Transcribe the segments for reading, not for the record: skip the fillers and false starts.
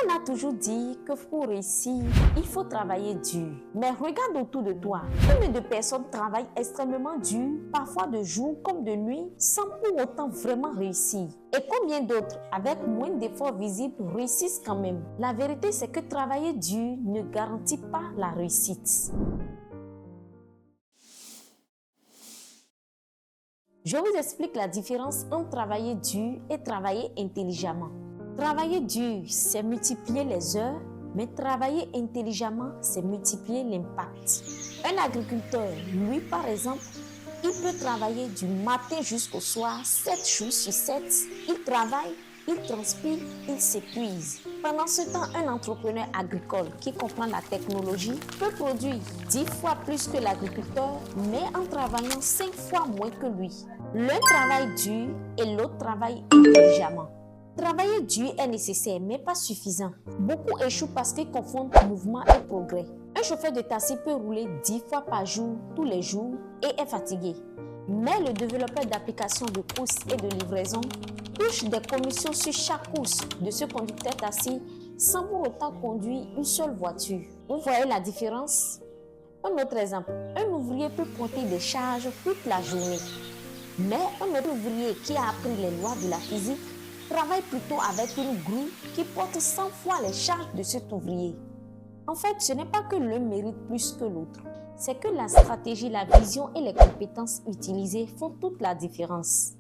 On a toujours dit que pour réussir, il faut travailler dur. Mais regarde autour de toi. Combien de personnes travaillent extrêmement dur, parfois de jour comme de nuit, sans pour autant vraiment réussir? Et combien d'autres, avec moins d'efforts visibles, réussissent quand même? La vérité, c'est que travailler dur ne garantit pas la réussite. Je vous explique la différence entre travailler dur et travailler intelligemment. Travailler dur, c'est multiplier les heures, mais travailler intelligemment, c'est multiplier l'impact. Un agriculteur, lui par exemple, il peut travailler du matin jusqu'au soir, 7 jours sur 7. Il travaille, il transpire, il s'épuise. Pendant ce temps, un entrepreneur agricole qui comprend la technologie peut produire 10 fois plus que l'agriculteur, mais en travaillant 5 fois moins que lui. L'un travaille dur et l'autre travaille intelligemment. Travailler dur est nécessaire, mais pas suffisant. Beaucoup échouent parce qu'ils confondent mouvement et progrès. Un chauffeur de taxi peut rouler 10 fois par jour, tous les jours, et est fatigué. Mais le développeur d'applications de course et de livraison touche des commissions sur chaque course de ce conducteur taxi sans pour autant conduire une seule voiture. Vous voyez la différence? Un autre exemple, un ouvrier peut porter des charges toute la journée. Mais un autre ouvrier qui a appris les lois de la physique travaille plutôt avec une grue qui porte 100 fois les charges de cet ouvrier. En fait, ce n'est pas que l'un mérite plus que l'autre. C'est que la stratégie, la vision et les compétences utilisées font toute la différence.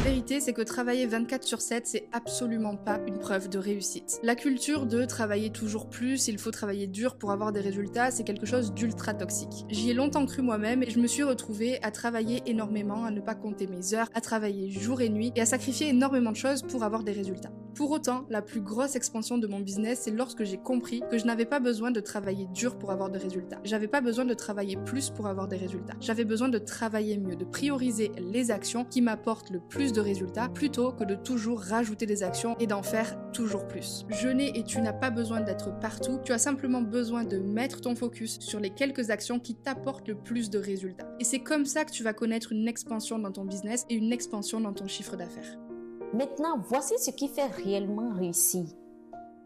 La vérité, c'est que travailler 24/7, c'est absolument pas une preuve de réussite. La culture de travailler toujours plus, il faut travailler dur pour avoir des résultats, c'est quelque chose d'ultra toxique. J'y ai longtemps cru moi-même et je me suis retrouvée à travailler énormément, à ne pas compter mes heures, à travailler jour et nuit et à sacrifier énormément de choses pour avoir des résultats. Pour autant, la plus grosse expansion de mon business, c'est lorsque j'ai compris que je n'avais pas besoin de travailler dur pour avoir des résultats. J'avais pas besoin de travailler plus pour avoir des résultats. J'avais besoin de travailler mieux, de prioriser les actions qui m'apportent le plus de résultats plutôt que de toujours rajouter des actions et d'en faire toujours plus. Je n'ai et tu n'as pas besoin d'être partout, tu as simplement besoin de mettre ton focus sur les quelques actions qui t'apportent le plus de résultats. Et c'est comme ça que tu vas connaître une expansion dans ton business et une expansion dans ton chiffre d'affaires. Maintenant, voici ce qui fait réellement réussir.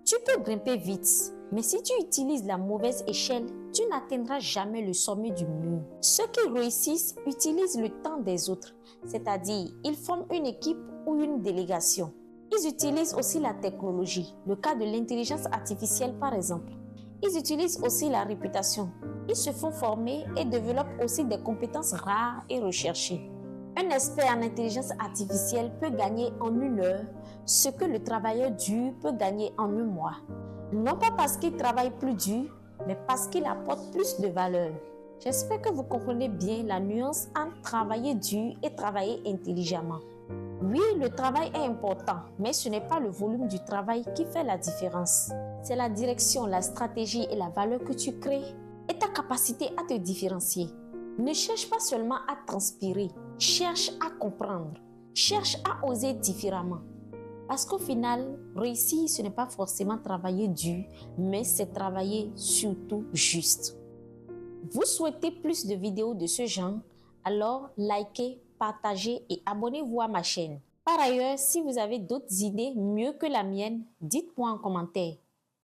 Tu peux grimper vite, mais si tu utilises la mauvaise échelle, tu n'atteindras jamais le sommet du mur. Ceux qui réussissent utilisent le temps des autres, c'est-à-dire ils forment une équipe ou une délégation. Ils utilisent aussi la technologie, le cas de l'intelligence artificielle par exemple. Ils utilisent aussi la réputation. Ils se font former et développent aussi des compétences rares et recherchées. Un expert en intelligence artificielle peut gagner en 1 heure ce que le travailleur dur peut gagner en 1 mois. Non pas parce qu'il travaille plus dur, mais parce qu'il apporte plus de valeur. J'espère que vous comprenez bien la nuance entre travailler dur et travailler intelligemment. Oui, le travail est important, mais ce n'est pas le volume du travail qui fait la différence. C'est la direction, la stratégie et la valeur que tu crées et ta capacité à te différencier. Ne cherche pas seulement à transpirer, cherche à comprendre, cherche à oser différemment. Parce qu'au final, réussir, ce n'est pas forcément travailler dur, mais c'est travailler surtout juste. Vous souhaitez plus de vidéos de ce genre? Alors likez, partagez et abonnez-vous à ma chaîne. Par ailleurs, si vous avez d'autres idées mieux que la mienne, dites-moi en commentaire.